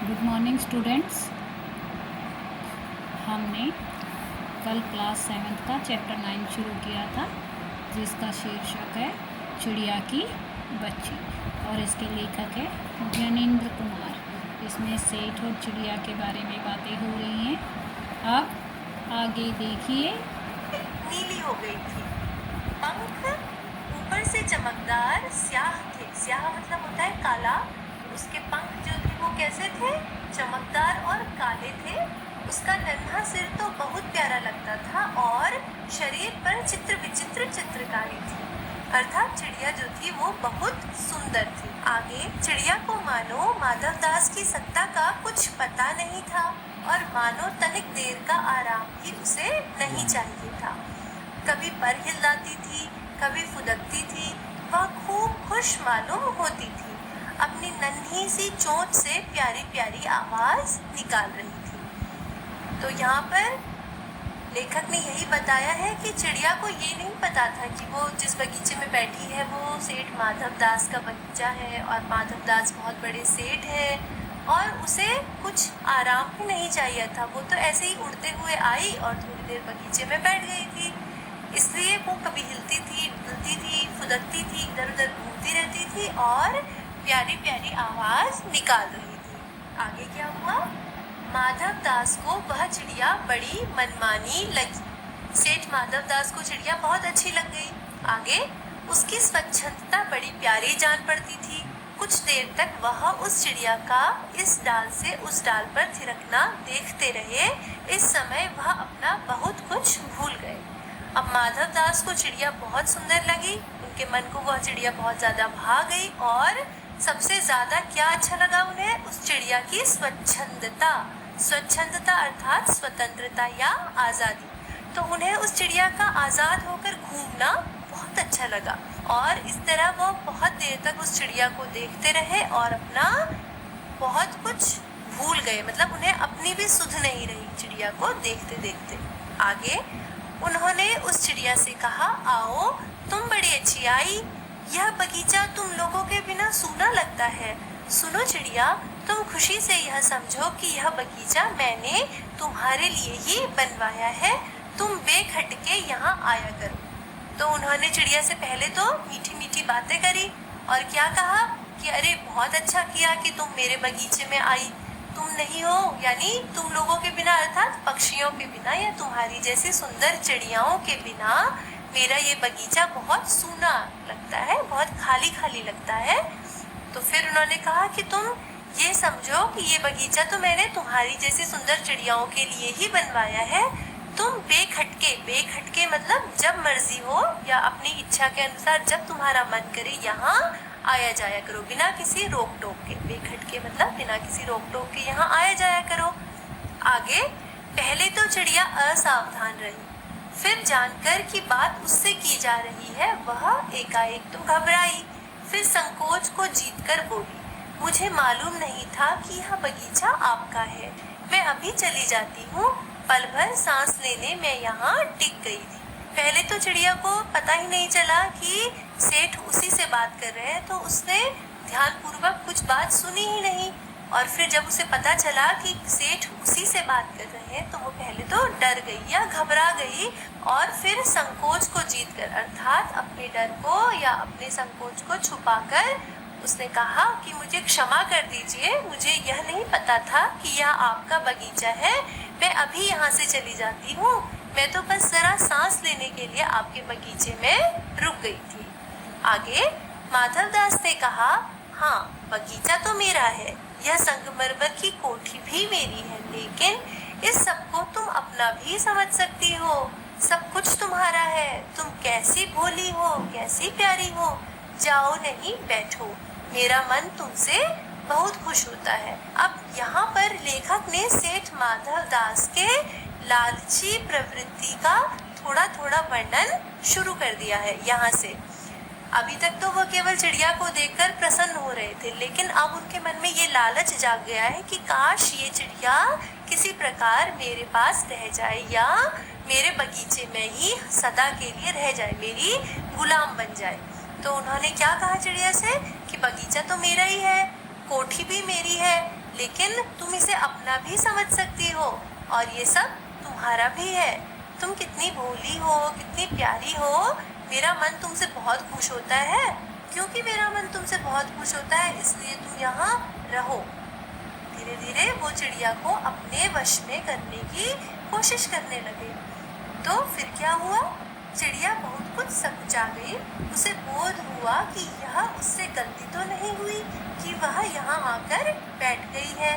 Good morning students. हमने कल class 7 का चैप्टर 9 शुरू किया था, जिसका शीर्षक है चिड़िया की बच्ची, और इसके लेखक है ज्ञानेंद्र कुमार। इसमें सेठ और चिड़िया के बारे में बातें हो रही हैं। अब आगे देखिए। नीली हो गई थी, पंख ऊपर से चमकदार स्याह थे। स्याह मतलब होता है काला। उसके पंख जो थे वो कैसे थे? चमकदार और काले थे। उसका नन्हा सिर तो बहुत प्यारा लगता था और शरीर पर चित्र विचित्र चित्रकारी थी, अर्थात चिड़िया जो थी वो बहुत सुंदर थी। आगे चिड़िया को मानो माधवदास की सत्ता का कुछ पता नहीं था और मानो तनिक देर का आराम भी उसे नहीं चाहिए था। कभी पर हिलाती थी, कभी फुदकती थी। वह खूब खुश मालूम होती थी, अपनी नन्ही सी चोंच से प्यारी प्यारी आवाज निकाल रही थी। तो यहाँ पर लेखक ने यही बताया है कि चिड़िया को ये नहीं पता था कि वो जिस बगीचे में बैठी है वो सेठ माधवदास का बगीचा है और माधवदास बहुत बड़े सेठ है और उसे कुछ आराम ही नहीं चाहिए था। वो तो ऐसे ही उड़ते हुए आई और थोड़ी देर बगीचे में बैठ गई थी। इसलिए वो कभी हिलती थी, डुलती थी, फुदकती थी, इधर उधर घूमती रहती थी और प्यारी प्यारी आवाज निकाल रही थी। आगे क्या हुआ? माधवदास को वह चिड़िया बड़ी मनमानी लगी। सेठ माधवदास को चिड़िया बहुत अच्छी लग गई। आगे उसकी स्वच्छंदता बड़ी प्यारी जान पड़ती थी। कुछ देर तक वह उस चिड़िया का इस डाल से उस डाल पर थिरकना देखते रहे। इस समय वह अपना बहुत कुछ भूल गए। अब माधवदास को चिड़िया बहुत सुंदर लगी। उनके मन को वह चिड़िया बहुत ज्यादा भा गई और सबसे ज्यादा क्या अच्छा लगा उन्हें? उस चिड़िया की स्वच्छंदता। स्वच्छंदता अर्थात स्वतंत्रता या आजादी। तो उन्हें उस चिड़िया का आजाद होकर घूमना बहुत अच्छा लगा और इस तरह वो बहुत देर तक उस चिड़िया को देखते रहे और अपना बहुत कुछ भूल गए। मतलब उन्हें अपनी भी सुध नहीं रही चिड़िया को देखते देखते। आगे उन्होंने उस चिड़िया से कहा, आओ तुम बड़ी अच्छी आई। यह बगीचा तुम लोगों के बिना सूना लगता है। सुनो चिड़िया, तुम खुशी से यह समझो कि यह बगीचा मैंने तुम्हारे लिए ही बनवाया है। तुम बेखटके यहाँ आया करो। तो उन्होंने चिड़िया से पहले तो मीठी मीठी बातें करी और क्या कहा कि अरे बहुत अच्छा किया कि तुम मेरे बगीचे में आई। तुम नहीं हो, यानी तुम लोगों के बिना अर्थात पक्षियों के बिना या तुम्हारी जैसी सुंदर चिड़ियाओं के बिना मेरा ये बगीचा बहुत सूना लगता है, बहुत खाली खाली लगता है। तो फिर उन्होंने कहा कि तुम ये समझो कि ये बगीचा तो मैंने तुम्हारी जैसी सुंदर चिड़ियाओं के लिए ही बनवाया है। तुम बेखटके मतलब जब मर्जी हो या अपनी इच्छा के अनुसार जब तुम्हारा मन करे यहाँ आया जाया करो, बिना किसी रोक टोक के। बेखटके मतलब बिना किसी रोक टोक के यहाँ आया जाया करो। आगे पहले तो चिड़िया असावधान रही, फिर जानकर कि बात उससे की जा रही है वह एकाएक तो घबराई। फिर संकोच को जीतकर बोली, मुझे मालूम नहीं था कि यह बगीचा आपका है। मैं अभी चली जाती हूँ। पल भर सांस लेने मैं यहाँ टिक गई थी। पहले तो चिड़िया को पता ही नहीं चला कि सेठ उसी से बात कर रहे हैं, तो उसने ध्यानपूर्वक कुछ बात सुनी ही नहीं। और फिर जब उसे पता चला कि सेठ उसी से बात कर रहे हैं तो वो पहले तो डर गई या घबरा गई और फिर संकोच को जीतकर अर्थात अपने डर को या अपने संकोच को छुपाकर उसने कहा कि मुझे क्षमा कर दीजिए, मुझे यह नहीं पता था कि यह आपका बगीचा है। मैं अभी यहाँ से चली जाती हूँ। मैं तो बस जरा सांस लेने के लिए आपके बगीचे में रुक गई थी। आगे माधवदास ने कहा, हाँ बगीचा तो मेरा है, यह संगमरमर की कोठी भी मेरी है, लेकिन इस सब को तुम अपना भी समझ सकती हो। सब कुछ तुम्हारा है। तुम कैसी भोली हो, कैसी प्यारी हो। जाओ नहीं, बैठो। मेरा मन तुमसे बहुत खुश होता है। अब यहाँ पर लेखक ने सेठ माधवदास के लालची प्रवृत्ति का थोड़ा थोड़ा वर्णन शुरू कर दिया है यहाँ से। अभी तक तो वो केवल चिड़िया को देखकर प्रसन्न हो रहे थे, लेकिन अब उनके मन में ये लालच जाग गया है कि काश ये चिड़िया किसी प्रकार मेरे पास रह जाए या मेरे बगीचे में ही सदा के लिए रह जाए, मेरी गुलाम बन जाए। तो उन्होंने क्या कहा चिड़िया से कि बगीचा तो मेरा ही है, कोठी भी मेरी है, लेकिन तुम इसे अपना भी समझ सकती हो और ये सब तुम्हारा भी है। तुम कितनी भोली हो, कितनी प्यारी हो। मेरा मन तुमसे बहुत खुश होता है। क्योंकि मेरा मन तुमसे बहुत खुश होता है इसलिए तुम यहाँ रहो। धीरे धीरे वो चिड़िया को अपने वश में करने की कोशिश करने लगे। तो फिर क्या हुआ? चिड़िया बहुत कुछ समझ आ गई। उसे बोध हुआ कि यह उससे गलती तो नहीं हुई कि वह यहाँ आकर बैठ गई है।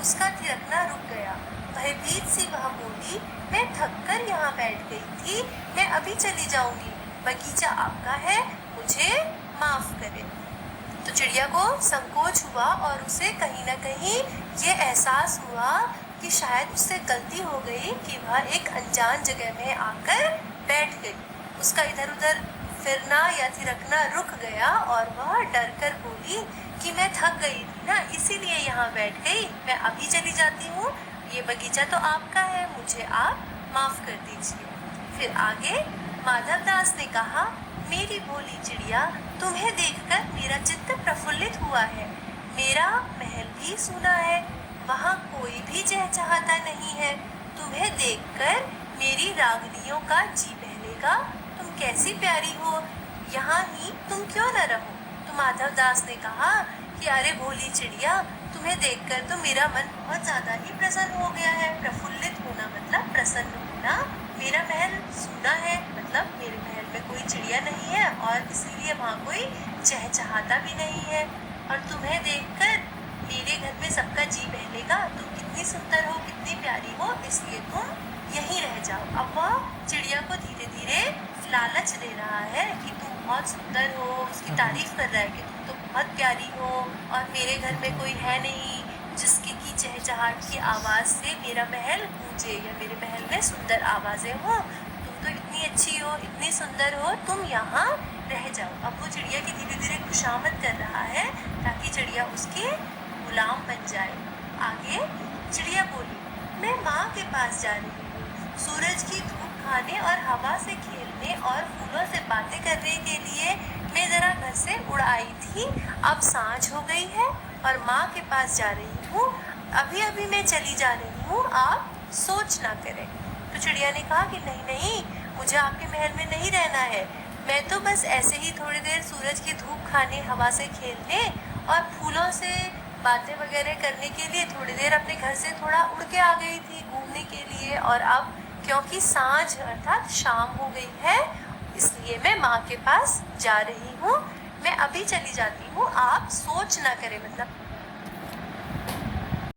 उसका थिरकना रुक गया। भयभीत सी वह बोली, मैं थक कर यहाँ बैठ गई थी, मैं अभी चली जाऊंगी। बगीचा आपका है, मुझे माफ करें। तो चिड़िया को संकोच हुआ और उसे कहीं ना कहीं ये एहसास हुआ कि शायद उससे गलती हो गई कि वह एक अनजान जगह में आकर बैठ गई। उसका इधर उधर फिरना या थिरकना रुक गया और वह डर कर बोली कि मैं थक गई थी ना, इसीलिए यहाँ बैठ गई, मैं अभी चली जाती हूँ। ये बगीचा तो आपका है, मुझे आप माफ कर दीजिए। फिर आगे माधव दास ने कहा, मेरी भोली चिड़िया, तुम्हें देखकर मेरा चित्त प्रफुल्लित हुआ है। मेरा महल भी सुना है, वहाँ कोई भी चहचहाता नहीं है। तुम्हें देखकर मेरी रागनियों का जी बहलेगा। तुम कैसी प्यारी हो, यहाँ ही तुम क्यों न रहो? तो माधव दास ने कहा कि अरे भोली चिड़िया, तुम्हें देखकर तो मेरा मन बहुत ज़्यादा ही प्रसन्न हो गया है। प्रफुल्लित होना मतलब प्रसन्न होना। मेरा महल सूना है मतलब मेरे महल में कोई चिड़िया नहीं है और इसीलिए वहाँ कोई चहचहाता भी नहीं है। और तुम्हें देखकर मेरे घर में सबका जी बहलेगा। तुम कितनी सुंदर हो, कितनी प्यारी हो, इसलिए तुम यहीं रह जाओ। अब वह चिड़िया को धीरे धीरे लालच दे रहा है कि तुम बहुत सुंदर हो, उसकी तारीफ कर रहा है कि तुम तो बहुत प्यारी हो और मेरे घर में कोई है नहीं जिसकी की चहचहाट की आवाज़ से मेरा महल गूंजे या मेरे महल में सुंदर आवाज़ें हो। तुम तो इतनी अच्छी हो, इतनी सुंदर हो, तुम यहाँ रह जाओ। अब वो चिड़िया की धीरे धीरे खुशामद कर रहा है ताकि चिड़िया उसके गुलाम बन जाए। आगे चिड़िया बोली, मैं माँ के पास जा रही हूँ। सूरज की धूप खाने और हवा से खेलने और फूलों से बातें करने के लिए मैं ज़रा घर से उड़ आई थी। अब सांझ हो गई है और माँ के पास जा रही हूँ। अभी अभी मैं चली जा रही हूँ, आप सोच ना करें। तो चिड़िया ने कहा कि नहीं नहीं, मुझे आपके महल में नहीं रहना है। मैं तो बस ऐसे ही थोड़ी देर सूरज की धूप खाने, हवा से खेलने और फूलों से बातें वगैरह करने के लिए थोड़ी देर अपने घर से थोड़ा उड़ के आ गई थी घूमने के लिए। और अब क्योंकि सांझ अर्थात शाम हो गई है इसलिए मैं माँ के पास जा रही हूँ। मैं अभी चली जाती हूँ, आप सोच ना करें मतलब